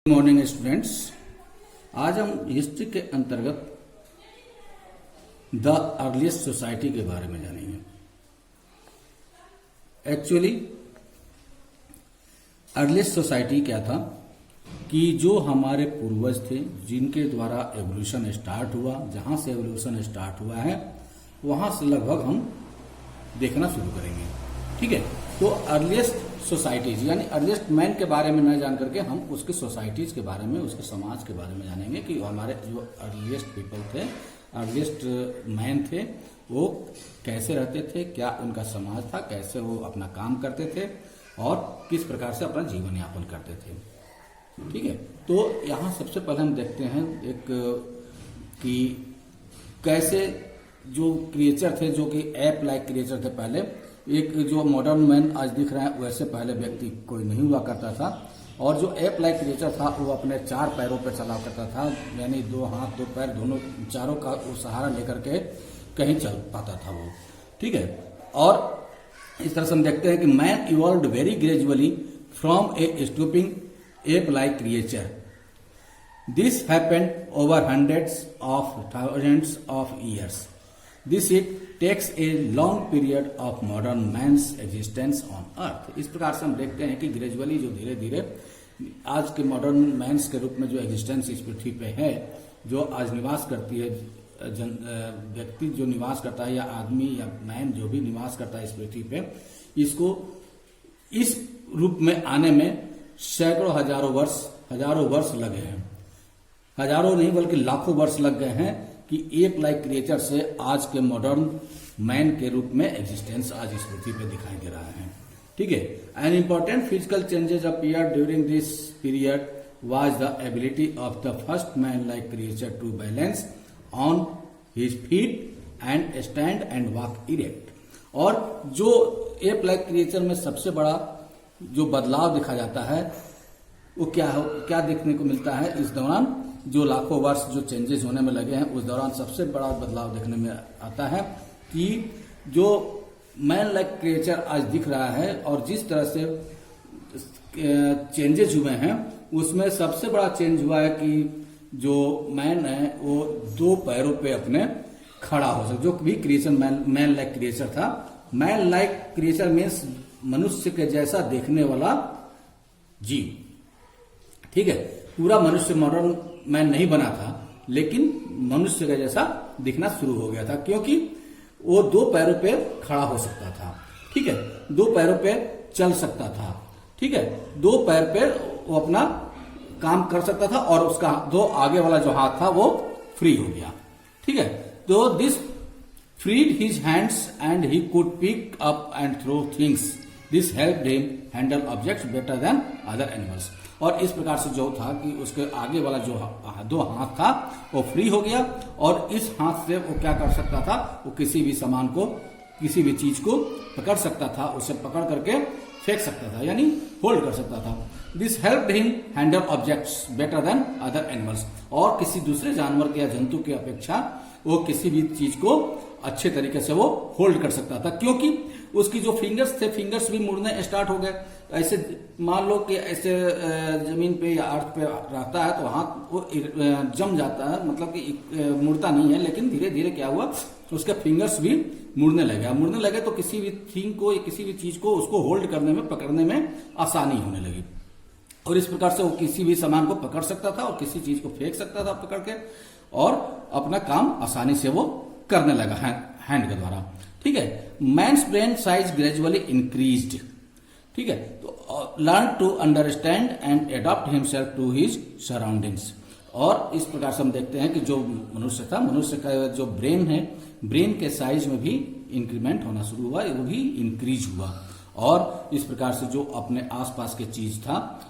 Morning students, आज हम history के अंतर्गत द अर्लीस्ट सोसाइटी के बारे में जानेंगे। एक्चुअली अर्लीस्ट सोसाइटी क्या था कि जो हमारे पूर्वज थे, जिनके द्वारा एवोल्यूशन स्टार्ट हुआ, जहां से एवोल्यूशन स्टार्ट हुआ है वहां से लगभग हम देखना शुरू करेंगे। ठीक है, तो अर्लीस्ट सोसाइटीज यानी अर्लीस्ट मैन के बारे में न जान करके हम उसके सोसाइटीज के बारे में, उसके समाज के बारे में जानेंगे कि हमारे जो अर्लीस्ट पीपल थे, अर्लीस्ट मैन थे, वो कैसे रहते थे, क्या उनका समाज था, कैसे वो अपना काम करते थे और किस प्रकार से अपना जीवन यापन करते थे। ठीक है, तो यहाँ सबसे पहले हम देखते हैं एक कि कैसे जो क्रिएचर थे, जो कि एप लाइक क्रिएचर थे। पहले एक जो मॉडर्न मैन आज दिख रहा है वैसे पहले व्यक्ति कोई नहीं हुआ करता था, और जो एप लाइक क्रिएचर था वो अपने 4 पैरों पर चला करता था, यानी 2 हाथ 2 पैर दोनों चारों का वो सहारा लेकर के कहीं चल पाता था वो। ठीक है, और इस तरह से हम देखते हैं कि man evolved very gradually from a stooping ape like creature. This happened over hundreds of thousands of years. This it takes a long period of modern man's existence on earth. इस प्रकार से हम देखते हैं कि ग्रेजुअली जो धीरे धीरे आज के मॉडर्न मैन्स के रूप में जो एग्जिस्टेंस इस पृथ्वी पे है, जो आज निवास करती है, व्यक्ति जो निवास करता है या आदमी या मैन जो भी निवास करता है इस पृथ्वी पे, इसको इस रूप में आने में सैकड़ों हजारों वर्ष लगे हैं। हजारों नहीं बल्कि लाखों वर्ष लग गए हैं कि एप लाइक क्रिएचर से आज के मॉडर्न मैन के रूप में एग्जिस्टेंस आज इस पृथ्वी पे दिखाई दे रहा है। ठीक है, an important physical changes appear during this period was the ability of the first man like creature to balance on his feet and stand and walk erect. और जो एप लाइक क्रिएचर में सबसे बड़ा जो बदलाव दिखा जाता है वो क्या देखने को मिलता है इस दौरान, जो लाखों वर्ष जो चेंजेस होने में लगे हैं उस दौरान सबसे बड़ा बदलाव देखने में आता है कि जो मैन लाइक क्रिएचर आज दिख रहा है और जिस तरह से चेंजेस हुए हैं उसमें सबसे बड़ा चेंज हुआ है कि जो मैन है वो 2 पैरों पे अपने खड़ा हो सके। जो भी क्रिएचर मैन लाइक क्रिएचर था, मैन लाइक क्रिएचर मीन्स मनुष्य के जैसा देखने वाला जीव। ठीक है, पूरा मनुष्य मॉडर्न मैन नहीं बना था, लेकिन मनुष्य का जैसा दिखना शुरू हो गया था क्योंकि वो 2 पैरों पे खड़ा हो सकता था। ठीक है, 2 पैरों पे चल सकता था। ठीक है, 2 पैर पे वो अपना काम कर सकता था और उसका 2 आगे वाला जो हाथ था वो फ्री हो गया। ठीक है, तो this freed his hands and he could pick up and throw things. This helped him handle objects better than other animals. और इस प्रकार से जो था कि उसके आगे वाला जो 2 हाथ था वो फ्री हो गया और इस हाथ से वो क्या कर सकता था, वो किसी भी सामान को, किसी भी चीज को पकड़ सकता था, उसे पकड़ करके फेंक सकता था, यानी होल्ड कर सकता था। This helped him handle objects better than other animals. और किसी दूसरे जानवर के या जंतु की अपेक्षा वो किसी भी चीज को अच्छे तरीके से वो होल्ड कर सकता था, क्योंकि उसकी जो फिंगर्स थे, फिंगर्स भी मुड़ने स्टार्ट हो गए। ऐसे मान लो कि ऐसे जमीन पे या अर्थ पे रहता है तो हाथ वो जम जाता है, मतलब कि मुड़ता नहीं है, लेकिन धीरे धीरे क्या हुआ, उसके फिंगर्स भी मुड़ने लगे तो किसी भी थिंग को या किसी भी चीज को उसको होल्ड करने में, पकड़ने में आसानी होने लगी। और इस प्रकार से वो किसी भी सामान को पकड़ सकता था और किसी चीज को फेंक सकता था पकड़ के, और अपना काम आसानी से वो करने लगा हैंड के द्वारा। ठीक है, man's brain size gradually increased. ठीक है, तो learn to understand and adopt himself to his surroundings. और इस प्रकार से हम देखते हैं कि जो मनुष्य था, मनुष्य का जो ब्रेन है, ब्रेन के साइज में भी इंक्रीमेंट होना शुरू हुआ, वो भी इंक्रीज हुआ। और इस प्रकार से जो अपने आसपास के चीज था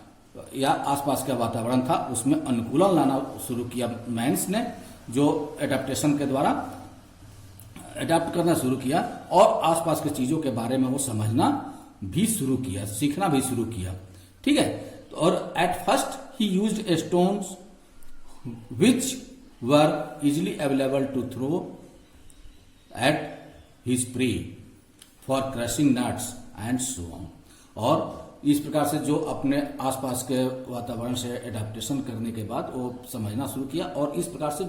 या आसपास का वातावरण था उसमें अनुकूलन लाना शुरू किया मैंस ने, जो एडेप्टेशन के द्वारा अडेप्ट करना शुरू किया और आसपास के चीजों के बारे में वो समझना भी शुरू किया, सीखना भी शुरू किया। ठीक है, और at first he used stones which were easily available to throw at his prey for crushing nuts and so on. और इस प्रकार से जो अपने आसपास के वातावरण से एडेप्टेशन करने के बाद वो समझना शुरू किया, और इस प्रकार से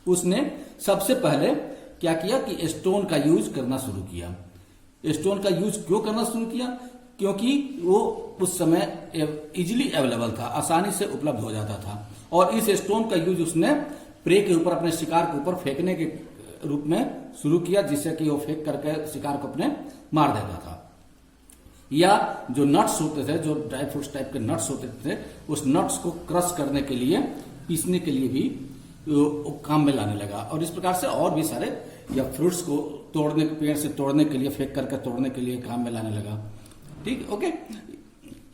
उसने सबसे पहले क्या किया कि स्टोन का यूज करना शुरू किया। स्टोन का यूज क्यों करना शुरू किया? क्योंकि वो उस समय इजीली अवेलेबल था, आसानी से उपलब्ध हो जाता था, और इस स्टोन का यूज उसने प्रे के ऊपर, अपने शिकार के ऊपर फेंकने के रूप में शुरू किया, जिससे कि वो फेंक करके शिकार को अपने मार देता था। या जो नट्स होते थे, जो ड्राई फ्रूट्स टाइप के नट्स होते थे, उस नट्स को क्रश करने के लिए, पीसने के लिए भी काम में लाने लगा। और इस प्रकार से और भी सारे, या फ्रूट्स को तोड़ने, पेड़ से तोड़ने के लिए, फेंक करके तोड़ने के लिए काम में लाने लगा। ठीक, okay.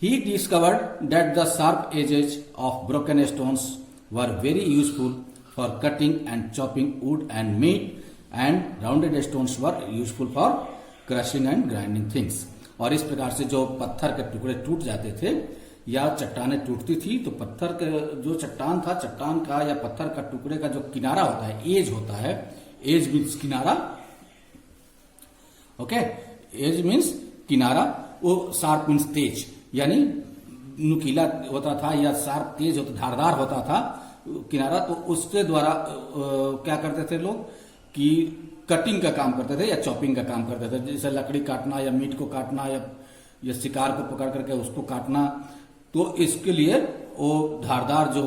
He discovered that the sharp edges of broken stones were very useful for cutting and chopping wood and meat, and rounded stones were useful for crushing and grinding things. और इस प्रकार से जो पत्थर के टुकड़े टूट जाते थे या चट्टानें टूटती थी, तो पत्थर के जो चट्टान था, चट्टान का या पत्थर का टुकड़े का जो किनारा होता है, एज होता है, एज मीन्स किनारा, ओके, एज मीन्स किनारा, वो शार्प मीन्स तेज, यानी नुकीला होता था या शार्प तेज होता, धारदार होता था किनारा। तो उसके द्वारा क्या करते थे लोग कि कटिंग का काम करते थे या चॉपिंग का काम करते थे, जैसे लकड़ी काटना या मीट को काटना या शिकार को पकड़ करके उसको काटना। तो इसके लिए वो धारदार जो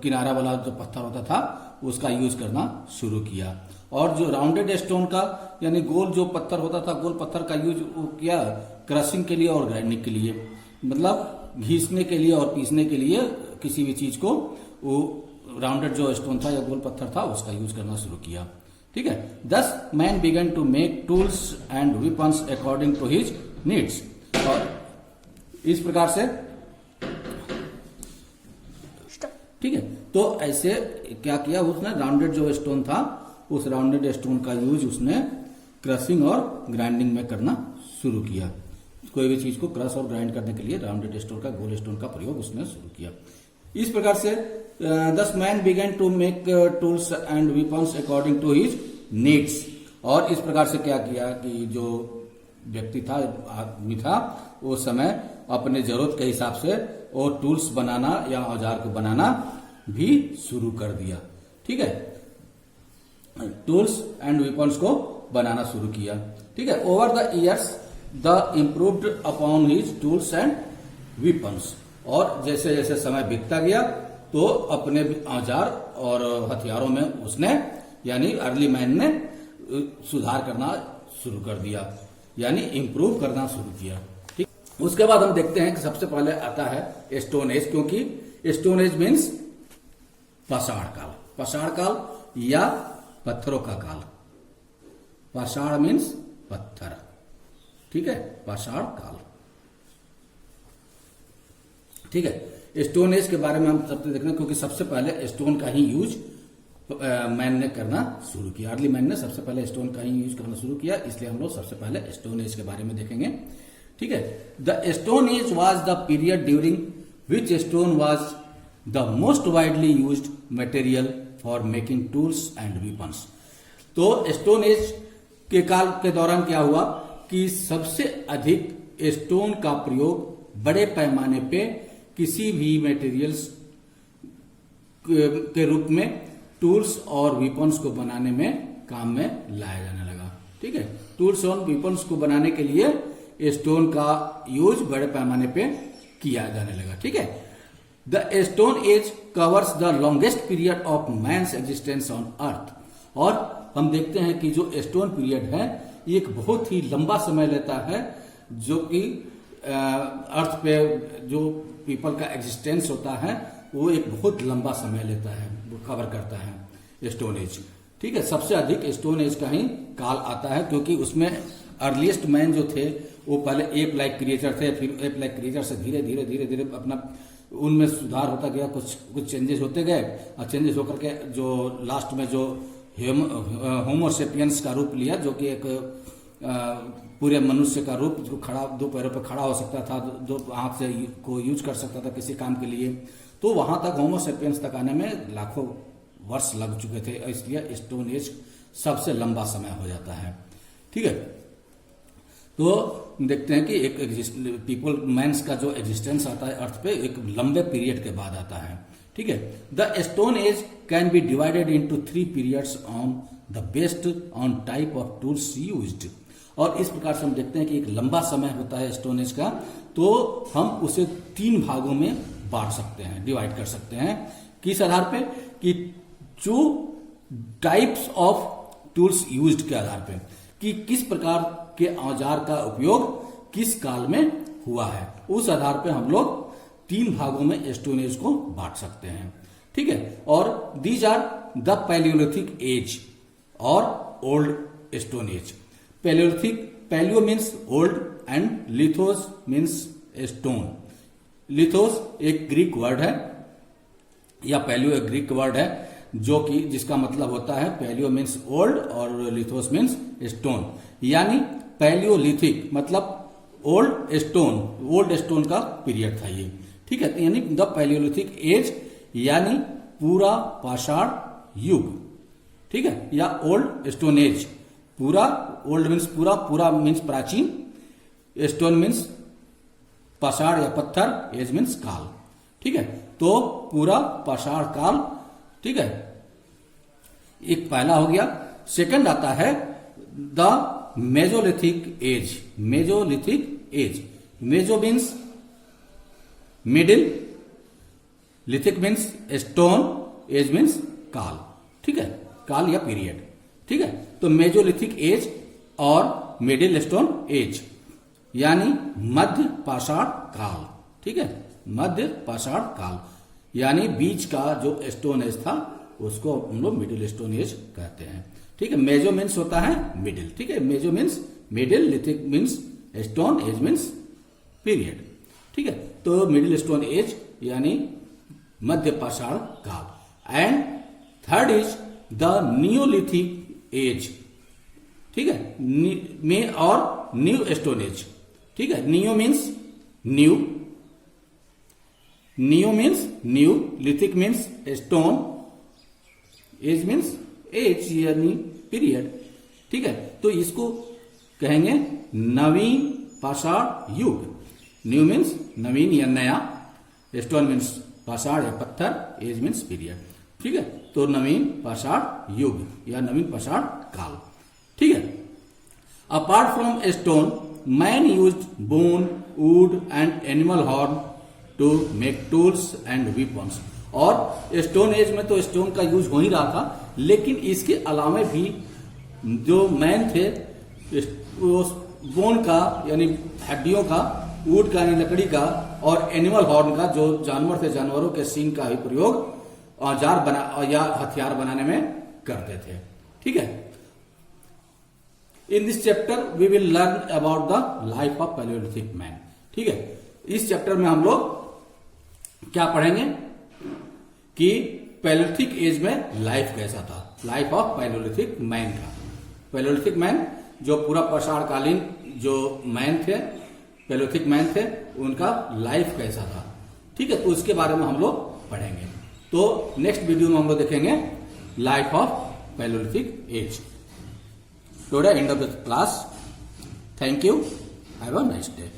किनारा वाला जो पत्थर होता था उसका यूज करना शुरू किया। और जो राउंडेड स्टोन का यानी गोल जो पत्थर होता था, गोल पत्थर का यूज किया क्रशिंग के लिए और ग्राइंडिंग के लिए, मतलब घीसने के लिए और पीसने के लिए किसी भी चीज को, वो राउंडेड जो स्टोन था या गोल पत्थर था उसका यूज करना शुरू किया। ठीक है। Thus man began to make tools and weapons according to his needs. और इस प्रकार से ठीक है, तो ऐसे क्या किया उसने, राउंडेड जो स्टोन था उस राउंडेड स्टोन का यूज उसने क्रशिंग और ग्राइंडिंग में करना शुरू किया। कोई भी चीज को क्रश और ग्राइंड करने के लिए राउंडेड स्टोन का, गोल स्टोन का प्रयोग उसने शुरू किया। इस प्रकार से 10 man began to make tools and weapons according to his needs. और इस प्रकार से क्या किया कि जो व्यक्ति था, आदमी था, उस समय अपने जरूरत के हिसाब से वो टूल्स बनाना या औजार को बनाना भी शुरू कर दिया। ठीक है, टूल्स एंड वेपन्स को बनाना शुरू किया। ठीक है, over the years the improved upon his tools and weapons. और जैसे जैसे समय बीतता गया तो अपने औजार और हथियारों में उसने यानी अर्ली मैन ने सुधार करना शुरू कर दिया, यानी इंप्रूव करना शुरू किया। ठीक, उसके बाद हम देखते हैं कि सबसे पहले आता है स्टोन एज, क्योंकि स्टोन एज मीन्स पाषाण काल, पाषाण काल या पत्थरों का काल। पाषाण मीन्स पत्थर, ठीक है, पाषाण काल। ठीक है, स्टोन एज के बारे में हम सबसे देखना, क्योंकि सबसे पहले स्टोन का ही यूज मैन ने करना शुरू किया। अर्ली मैन ने सबसे पहले स्टोन का ही यूज करना शुरू किया, इसलिए हम लोग सबसे पहले स्टोन एज के बारे में देखेंगे। ठीक है, the stone as was the period during which stone was the most widely used material for making tools and weapons. तो स्टोन एज के काल के दौरान क्या हुआ कि सबसे अधिक स्टोन का प्रयोग बड़े पैमाने पे किसी भी मटेरियल्स के रूप में टूल्स और वेपन्स को बनाने में काम में लाया जाने लगा। ठीक है, टूल्स और वेपन्स को बनाने के लिए स्टोन का यूज बड़े पैमाने पे किया जाने लगा। ठीक है, the stone age covers the longest period of man's existence on earth. और हम देखते हैं कि जो स्टोन पीरियड है एक बहुत ही लंबा समय लेता है, जो कि अर्थ पे जो पीपल का एग्जिस्टेंस होता है वो एक बहुत लंबा समय लेता है, वो कवर करता है स्टोन एज। ठीक है, सबसे अधिक स्टोन एज का ही काल आता है, क्योंकि उसमें अर्लीस्ट मैन जो थे वो पहले एप लाइक क्रिएचर थे, फिर एप लाइक क्रिएचर से धीरे धीरे धीरे धीरे अपना उनमें सुधार होता गया, कुछ चेंजेस होते गए, और चेंजेस होकर के जो लास्ट में जो होमोसेपियंस का रूप लिया, जो कि एक पूरे मनुष्य का रूप, जो खड़ा दो पैरों पर खड़ा हो सकता था, दो हाथ से को यूज कर सकता था किसी काम के लिए। तो वहां तक होमोसेपियंस तक आने में लाखों वर्ष लग चुके थे, इसलिए स्टोन एज सबसे लंबा समय हो जाता है। ठीक है, तो देखते हैं कि एक पीपल मैंस का जो एग्जिस्टेंस आता है अर्थ पे एक लंबे पीरियड के बाद आता है। ठीक है, the stone as can be divided into 3 periods on the based on type of tools used. और इस प्रकार से हम देखते हैं कि एक लंबा समय होता है स्टोन एज का, तो हम उसे 3 भागों में बांट सकते हैं, डिवाइड कर सकते हैं। किस आधार पे? कि जो टाइप्स ऑफ टूल्स यूज्ड के आधार पे, कि किस प्रकार के औजार का उपयोग किस काल में हुआ है, उस आधार पे हम लोग 3 भागों में स्टोन एज को बांट सकते हैं। ठीक है, और these are the palaeolithic age और old stone age. Palaeolithic, palaeo means old and lithos means stone. Lithos एक ग्रीक वर्ड है, या पैलियो एक ग्रीक वर्ड है, जो कि जिसका मतलब होता है पैलियो मीन्स ओल्ड और लिथोस मीन्स स्टोन। यानी पैलियोलिथिक मतलब ओल्ड स्टोन का पीरियड था ये। ठीक है, यानी द पैलियोलिथिक एज यानी पूरा पाषाण युग। ठीक है, या ओल्ड स्टोन एज। पूरा, ओल्ड मीन्स पूरा, पूरा मीन्स प्राचीन, स्टोन मीन्स पाषाण या पत्थर, एज मीन्स काल। ठीक है, तो पूरा पाषाण काल। ठीक है, एक पहला हो गया। सेकंड आता है the mesolithic age. Mesolithic age, meso means middle, lithic means stone, age means काल। ठीक है, काल या पीरियड। ठीक है, तो मेजोलिथिक एज और मिडिल स्टोन एज यानी मध्य पाषाण काल। ठीक है, मध्य पाषाण काल यानी बीच का जो स्टोन एज था उसको हम लोग मिडिल स्टोन एज कहते हैं। ठीक है, मेजो मीन्स होता है मिडिल। ठीक है, meso means middle, lithic means stone, age means period. ठीक है, तो मिडिल स्टोन एज यानी मध्य पाषाण काल। And third is the neolithic age. ठीक है, में और न्यू स्टोन एज। ठीक है, neo means new, neo means new, lithic means stone, age means age यानी पीरियड। ठीक है, तो इसको कहेंगे नवीन पाषाण युग। न्यू मीन्स नवीन या नया, स्टोन मीन्स पाषाण या पत्थर, एज मीन्स पीरियड। ठीक है, तो नवीन पाषाण युग या नवीन पाषाण काल। ठीक है, apart from stone man used bone, wood and animal horn to make tools and weapons. और स्टोन एज में तो स्टोन का यूज हो ही रहा था, लेकिन इसके अलावा भी जो मैन थे वो बोन का यानी हड्डियों का, वुड का यानी लकड़ी का, और एनिमल हॉर्न का जो जानवर थे जानवरों के सींग का ही प्रयोग औजार बना या हथियार बनाने में करते थे। ठीक है, in this chapter we will learn about the life of paleolithic man. ठीक है, इस चैप्टर में हम लोग क्या पढ़ेंगे कि पैलियोलिथिक एज में लाइफ कैसा था, लाइफ ऑफ पैलियोलिथिक मैन का। पैलियोलिथिक मैन जो पूरा पाषाणकालीन जो मैन थे, पैलियोलिथिक मैन थे, उनका लाइफ कैसा था। ठीक है, तो उसके बारे में हम लोग पढ़ेंगे। तो नेक्स्ट वीडियो में हम लोग देखेंगे life of paleolithic age. Today end of the class. Thank you, have a nice day.